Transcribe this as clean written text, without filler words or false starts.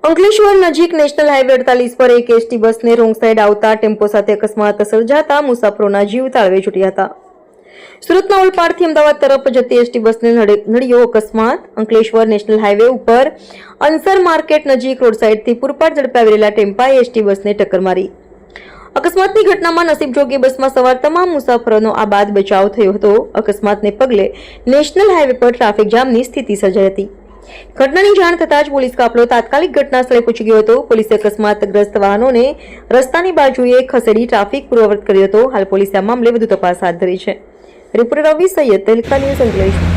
અંકલેશ્વર નજીક national highway 48 પર એક એસટી બસને રોંગ સાઈડ આવતા ટેમ્પો સાથે અકસ્માત સર્જાતા મુસાફરોના જીવ તાળવે છૂટ્યા હતા। સુરતના ઓલપાડથી અમદાવાદ તરફ જતી એસટી બસને નડ્યો અકસ્માત। અંકલેશ્વર નેશનલ હાઈવે ઉપર અંસર માર્કેટ નજીક રોડ સાઈડથી પૂરપાટ ઝડપે આવેલા ટેમ્પાએ એસટી બસને ટક્કર મારી। અકસ્માતની ઘટનામાં નસીબજોગી બસમાં સવાર તમામ મુસાફરોનો આ બાદ બચાવ થયો હતો। અકસ્માતને પગલે નેશનલ હાઈવે પર ટ્રાફિક જામની સ્થિતિ સર્જાઈ હતી। ઘટનાની જાણ થતાં જ પોલીસ કાફલો તાત્કાલિક ઘટના સ્થળે પહોંચી ગયો હતો। પોલીસે અકસ્માતગ્રસ્ત વાહનોને રસ્તાની બાજુએ ખસેડી ટ્રાફિક પૂર્વવત કર્યો હતો। હાલ પોલીસે આ મામલે વધુ તપાસ હાથ ધરી છે। રિપોર્ટર રવિ સૈયદ, તહેલકા ન્યૂઝ, અંકલેશ્વર।